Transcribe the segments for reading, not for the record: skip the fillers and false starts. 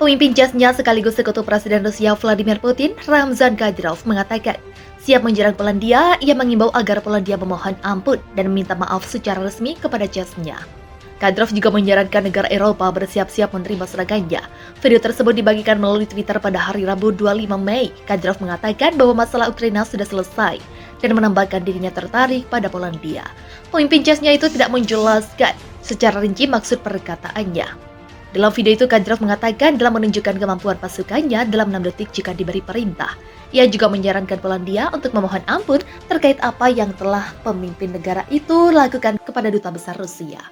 Pemimpin Chechnya sekaligus sekutu Presiden Rusia Vladimir Putin, Ramzan Kadyrov, mengatakan siap menyerang Polandia. Ia mengimbau agar Polandia memohon ampun dan meminta maaf secara resmi kepada Chechnya. Kadyrov juga menyarankan negara Eropa bersiap-siap menerima serangannya. Video tersebut dibagikan melalui Twitter pada hari Rabu 25 Mei. Kadyrov mengatakan bahwa masalah Ukraina sudah selesai dan menambahkan dirinya tertarik pada Polandia. Pemimpin Chechnya itu tidak menjelaskan secara rinci maksud perkataannya. Dalam video itu, Kadyrov mengatakan dalam menunjukkan kemampuan pasukannya dalam 6 detik jika diberi perintah. Ia juga menyarankan Polandia untuk memohon ampun terkait apa yang telah pemimpin negara itu lakukan kepada duta besar Rusia.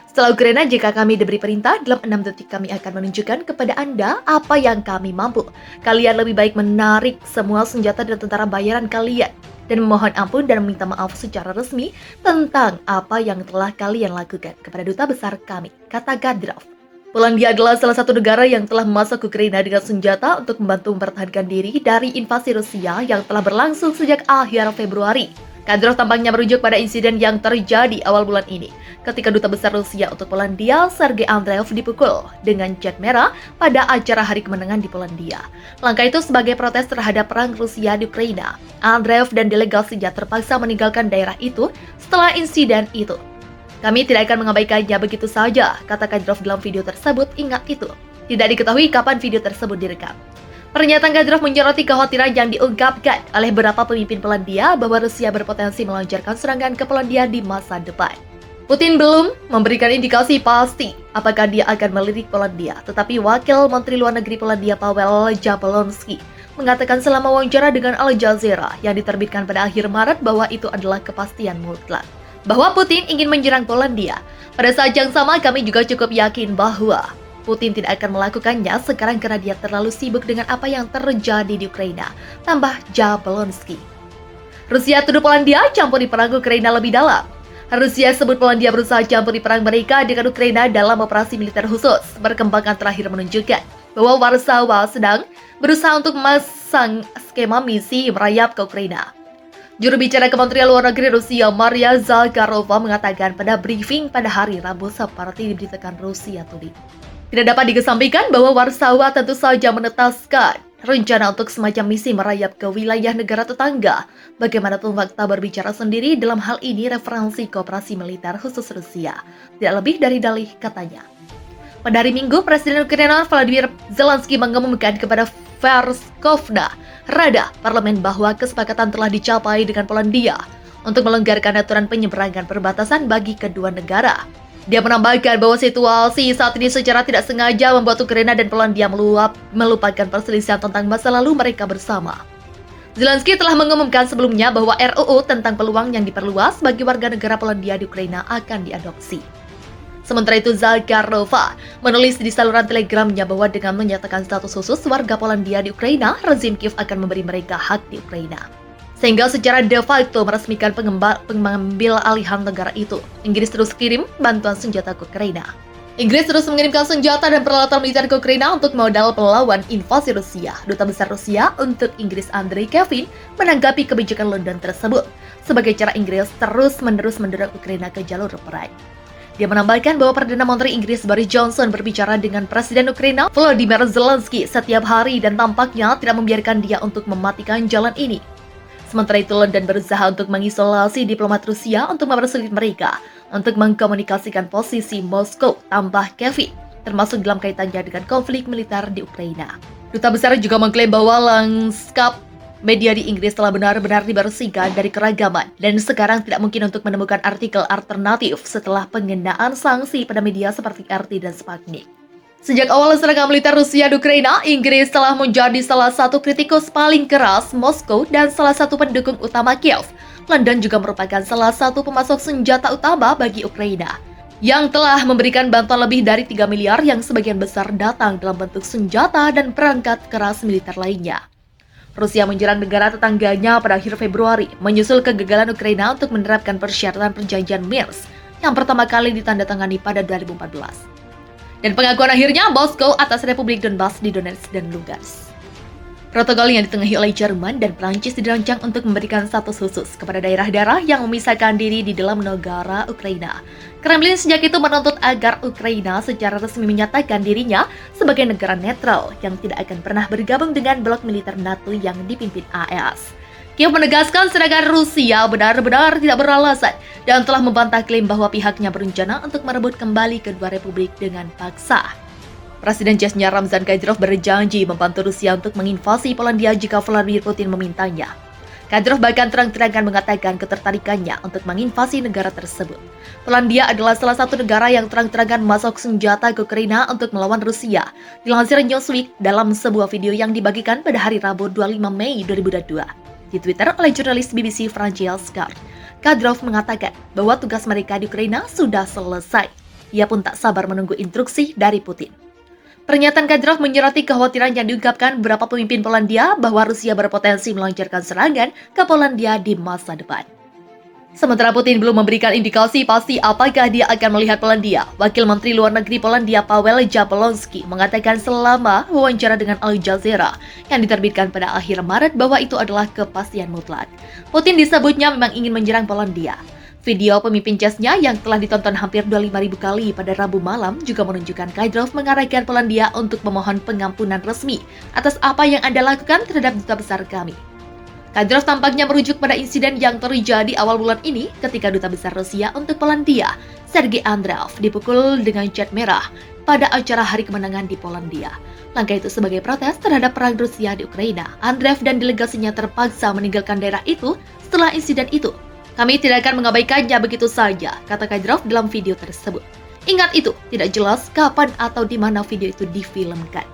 Setelah Ukraina, jika kami diberi perintah, dalam 6 detik kami akan menunjukkan kepada Anda apa yang kami mampu. Kalian lebih baik menarik semua senjata dan tentara bayaran kalian dan memohon ampun dan meminta maaf secara resmi tentang apa yang telah kalian lakukan kepada duta besar kami, kata Kadyrov. Polandia adalah salah satu negara yang telah masuk ke Ukraina dengan senjata untuk membantu mempertahankan diri dari invasi Rusia yang telah berlangsung sejak akhir Februari. Kadyrov tampaknya merujuk pada insiden yang terjadi awal bulan ini, ketika duta besar Rusia untuk Polandia, Sergei Andreev, dipukul dengan cat merah pada acara Hari Kemenangan di Polandia. Langkah itu sebagai protes terhadap perang Rusia di Ukraina. Andreev dan delegasinya terpaksa meninggalkan daerah itu setelah insiden itu. Kami tidak akan mengabaikannya begitu saja, kata Kadyrov dalam video tersebut. Ingat itu, tidak diketahui kapan video tersebut direkam. Pernyataan Kadyrov menyoroti kekhawatiran yang diungkapkan oleh beberapa pemimpin Polandia bahwa Rusia berpotensi melancarkan serangan ke Polandia di masa depan. Putin belum memberikan indikasi pasti apakah dia akan melirik Polandia, tetapi Wakil Menteri Luar Negeri Polandia Paweł Jablonski mengatakan selama wawancara dengan Al Jazeera yang diterbitkan pada akhir Maret bahwa itu adalah kepastian mutlak bahwa Putin ingin menyerang Polandia. Pada saat yang sama, kami juga cukup yakin bahwa Putin tidak akan melakukannya sekarang karena dia terlalu sibuk dengan apa yang terjadi di Ukraina, tambah Jablonski. Rusia tuduh Polandia campur di perang Ukraina lebih dalam. Rusia sebut Polandia berusaha campur di perang mereka dengan Ukraina dalam operasi militer khusus. Perkembangan terakhir menunjukkan bahwa Warsawa sedang berusaha untuk memasang skema misi merayap ke Ukraina. Juru bicara Kementerian Luar Negeri Rusia, Maria Zakharova, mengatakan pada briefing pada hari Rabu seperti diberitakan Rusia Today. Tidak dapat dikesampingkan bahwa Warsawa tentu saja menetaskan rencana untuk semacam misi merayap ke wilayah negara tetangga. Bagaimanapun fakta berbicara sendiri dalam hal ini referensi kooperasi militer khusus Rusia. Tidak lebih dari dalih katanya. Pada hari Minggu, Presiden Ukraina Volodymyr Zelensky mengumumkan kepada Verkhovna Rada Parlemen bahwa kesepakatan telah dicapai dengan Polandia untuk melonggarkan aturan penyeberangan perbatasan bagi kedua negara. Dia menambahkan bahwa situasi saat ini secara tidak sengaja membuat Ukraina dan Polandia melupakan perselisihan tentang masa lalu mereka bersama. Zelensky telah mengumumkan sebelumnya bahwa RUU tentang peluang yang diperluas bagi warga negara Polandia di Ukraina akan diadopsi. Sementara itu, Zakharova menulis di saluran Telegramnya bahwa dengan menyatakan status khusus warga Polandia di Ukraina, rezim Kiev akan memberi mereka hak di Ukraina. Sehingga secara de facto meresmikan pengambil alihan negara itu. Inggris terus kirim bantuan senjata ke Ukraina. Inggris terus mengirimkan senjata dan peralatan militer ke Ukraina untuk modal melawan invasi Rusia. Duta besar Rusia untuk Inggris Andrei Kevin menanggapi kebijakan London tersebut sebagai cara Inggris terus-menerus mendorong Ukraina ke jalur perang. Dia menambahkan bahwa Perdana Menteri Inggris Boris Johnson berbicara dengan Presiden Ukraina Volodymyr Zelensky setiap hari dan tampaknya tidak membiarkan dia untuk mematikan jalan ini. Sementara itu, London berusaha untuk mengisolasi diplomat Rusia untuk mempersulit mereka untuk mengkomunikasikan posisi Moskow, tambah Kevin, termasuk dalam kaitannya dengan konflik militer di Ukraina. Duta besar juga mengklaim bahwa lanskap media di Inggris telah benar-benar dibersihkan dari keragaman dan sekarang tidak mungkin untuk menemukan artikel alternatif setelah pengenaan sanksi pada media seperti RT dan Sputnik. Sejak awal serangan militer Rusia di Ukraina, Inggris telah menjadi salah satu kritikus paling keras Moskow dan salah satu pendukung utama Kiev. London juga merupakan salah satu pemasok senjata utama bagi Ukraina, yang telah memberikan bantuan lebih dari 3 miliar yang sebagian besar datang dalam bentuk senjata dan perangkat keras militer lainnya. Rusia menyerang negara tetangganya pada akhir Februari, menyusul kegagalan Ukraina untuk menerapkan persyaratan perjanjian Minsk yang pertama kali ditandatangani pada 2014. Dan pengakuan akhirnya Moskow atas Republik Donbas di Donetsk dan Lugansk. Protokol yang ditengahi oleh Jerman dan Prancis dirancang untuk memberikan status khusus kepada daerah-daerah yang memisahkan diri di dalam negara Ukraina. Kremlin sejak itu menuntut agar Ukraina secara resmi menyatakan dirinya sebagai negara netral yang tidak akan pernah bergabung dengan blok militer NATO yang dipimpin AS. Kiev menegaskan serangan Rusia benar-benar tidak beralasan dan telah membantah klaim bahwa pihaknya berencana untuk merebut kembali kedua republik dengan paksa. Presiden Chechnya Ramzan Kadyrov berjanji membantu Rusia untuk menginvasi Polandia jika Vladimir Putin memintanya. Kadyrov bahkan terang-terangan mengatakan ketertarikannya untuk menginvasi negara tersebut. Polandia adalah salah satu negara yang terang-terangan masuk senjata ke Ukraina untuk melawan Rusia, dilansir Newsweek dalam sebuah video yang dibagikan pada hari Rabu 25 Mei 2022. Di Twitter oleh jurnalis BBC Francis Gard, Kadyrov mengatakan bahwa tugas mereka di Ukraina sudah selesai. Ia pun tak sabar menunggu instruksi dari Putin. Pernyataan Kadyrov menyoroti kekhawatiran yang diungkapkan beberapa pemimpin Polandia bahwa Rusia berpotensi melancarkan serangan ke Polandia di masa depan. Sementara Putin belum memberikan indikasi pasti apakah dia akan melihat Polandia, Wakil Menteri Luar Negeri Polandia Paweł Jablonski mengatakan selama wawancara dengan Al Jazeera yang diterbitkan pada akhir Maret bahwa itu adalah kepastian mutlak. Putin disebutnya memang ingin menyerang Polandia. Video pemimpin Chechnya yang telah ditonton hampir 25.000 kali pada Rabu malam juga menunjukkan Kadyrov mengarahkan Polandia untuk memohon pengampunan resmi atas apa yang Anda lakukan terhadap duta besar kami. Kadyrov tampaknya merujuk pada insiden yang terjadi awal bulan ini ketika duta besar Rusia untuk Polandia, Sergei Andreev, dipukul dengan cat merah pada acara Hari Kemenangan di Polandia. Langkah itu sebagai protes terhadap perang Rusia di Ukraina. Andreev dan delegasinya terpaksa meninggalkan daerah itu setelah insiden itu. Kami tidak akan mengabaikannya begitu saja, kata Kadyrov dalam video tersebut. Ingat itu, tidak jelas kapan atau di mana video itu difilmkan.